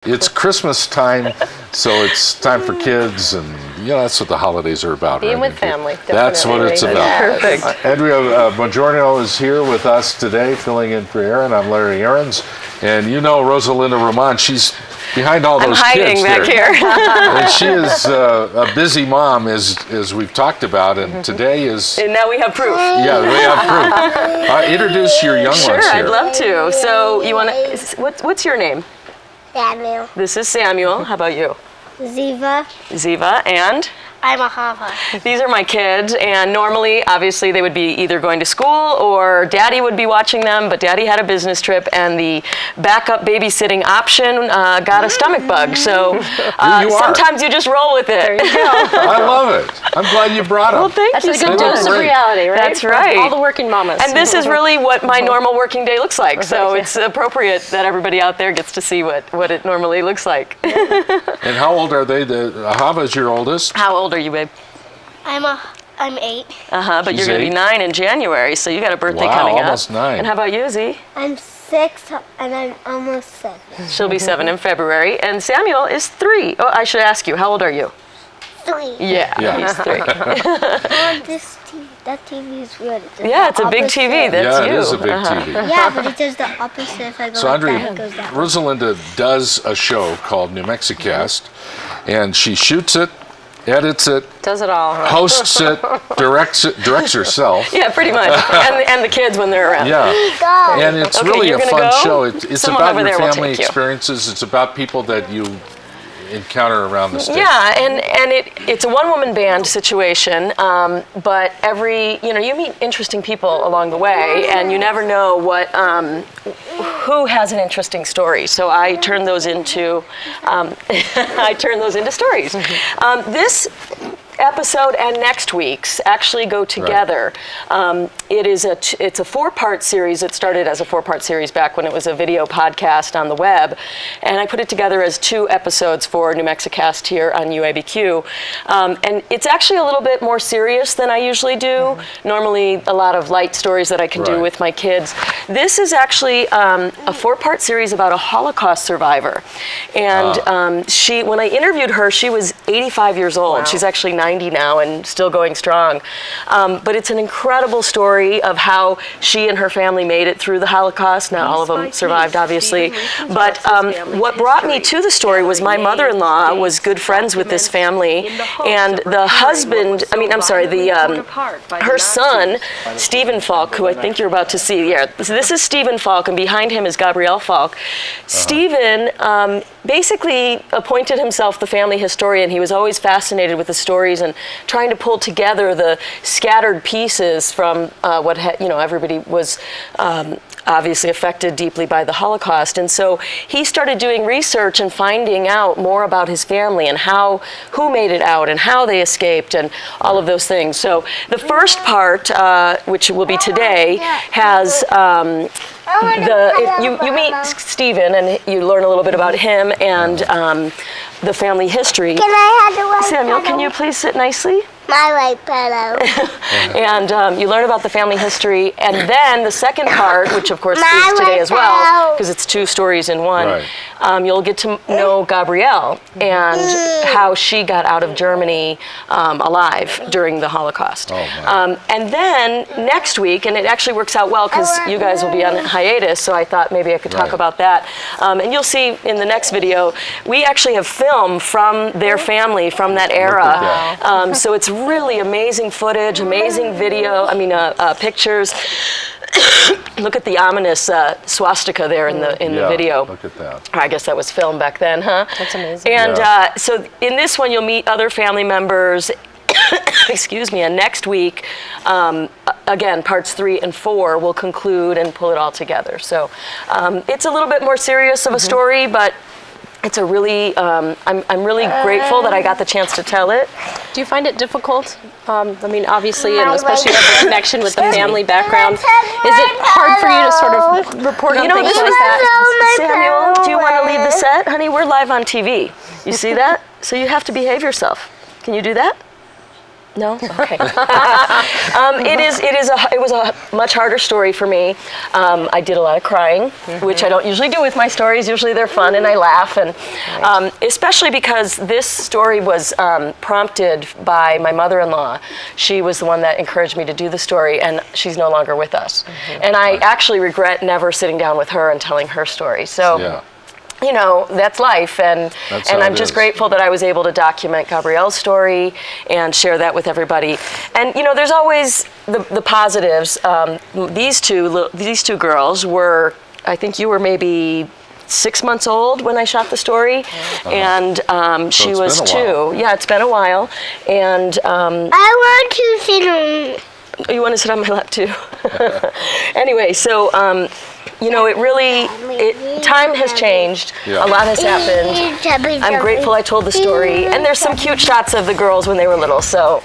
It's Christmas time, so it's time for kids, and that's what the holidays are about. Being right? with family. That's what it's about. Perfect. Andrea Bongiorno is here with us today, filling in for Aaron. I'm Larry Aarons, and Rosa Linda Roman. She's behind all those kids back there. here. And she is a busy mom, as we've talked about, and today is... And now we have proof. Yeah, we have proof. Introduce your young ones here. Sure, I'd love to. So you want to... What's your name? Samuel. This is Samuel. How about you? Ziva. Ziva, and? I'm Ahava. These are my kids, and normally, obviously, they would be either going to school or Daddy would be watching them, but Daddy had a business trip, and the backup babysitting option got a stomach bug, so sometimes you just roll with it. There you go. I love it. I'm glad you brought them. Well, thank you. That's a good dose of reality, right? That's right. For all the working mamas. And this is really what my normal working day looks like, so it's appropriate that everybody out there gets to see what it normally looks like. And how old are they? Ahava's your oldest. How old are you, babe? I'm 8. But She's you're going to 8? be 9 in January, so you got a birthday coming up. Almost 9. And how about you, Z? I'm 6 and I'm almost 7. She'll be 7 in February. And Samuel is 3. Oh, I should ask you, how old are you? 3. Yeah. He's 3. That TV is weird. It's a big TV. That's you. Yeah, it is a big TV. Yeah, but it does the opposite. If I go So, like Andrea, that, it goes that way. Rosa Linda does a show called NewMexicast, and she shoots it, edits it, Does it all. Right? hosts it, directs herself. Yeah, pretty much. And the kids when they're around. Yeah, Go. and it's Okay, really you're a gonna fun go? show. It's Someone about over your there will family take you. experiences. It's about people that you encounter around the state. Yeah, and it's a one-woman band situation, but you meet interesting people along the way, and you never know who has an interesting story. So I turn those into stories. This episode and next week's actually go together. Right. It's a 4-part series. It started as a 4-part series back when it was a video podcast on the web, and I put it together as 2 episodes for NewMexicast here on UABQ. And it's actually a little bit more serious than I usually do. Normally, a lot of light stories that I can do with my kids. This is actually a 4-part series about a Holocaust survivor, and when I interviewed her, she was 85 years old. Wow. She's actually 90 now and still going strong. But it's an incredible story of how she and her family made it through the Holocaust. Not all of them survived, obviously. But what brought me to the story was my mother-in-law was good friends with this family, and the husband, her son, Stephen Falk, who I think you're about to see. Yeah, so this is Stephen Falk, and behind him is Gabrielle Falk. Stephen basically appointed himself the family historian. He was always fascinated with the stories and trying to pull together the scattered pieces from everybody was obviously affected deeply by the Holocaust. And so he started doing research and finding out more about his family and who made it out and how they escaped and all of those things. So the first part, which will be today, has you meet Stephen and you learn a little bit about him and the family history. Can I have the white Samuel, can you please sit nicely? My white pillow. And you learn about the family history, and then the second part, which of course is today as well, because it's 2 stories in one, you'll get to know Gabrielle and how she got out of Germany alive during the Holocaust. And then next week, and it actually works out well because you guys will be on hiatus, so I thought maybe I could talk about that. And you'll see in the next video, we actually have film from their family from that era. So it's really amazing footage, amazing video, pictures. Look at the ominous swastika there in the video. Look at that. I guess that was filmed back then, huh? That's amazing. And so in this one, you'll meet other family members. Excuse me. And next week, again, parts 3 and 4 will conclude and pull it all together. So it's a little bit more serious of a story, but it's a really, I'm really grateful that I got the chance to tell it. Do you find it difficult? Obviously, and especially with the connection with the family background. Is it hard for you to sort of report on things like that? Samuel, do you want to leave the set? Honey, we're live on TV. You see that? So you have to behave yourself. Can you do that? No? Okay. It was a much harder story for me. I did a lot of crying, which I don't usually do with my stories. Usually they're fun and I laugh, and especially because this story was prompted by my mother-in-law. She was the one that encouraged me to do the story, and she's no longer with us. And I actually regret never sitting down with her and telling her story. So. Yeah. You know, that's life, and I'm just grateful that I was able to document Gabrielle's story and share that with everybody. And you know, there's always the positives. These two girls were, I think you were maybe 6 months old when I shot the story, and she was 2. Yeah, it's been a while, and I want to sit on. You want to sit on my lap too? Anyway, so. You know, time has changed. Yeah. A lot has happened. I'm grateful I told the story. And there's some cute shots of the girls when they were little, so.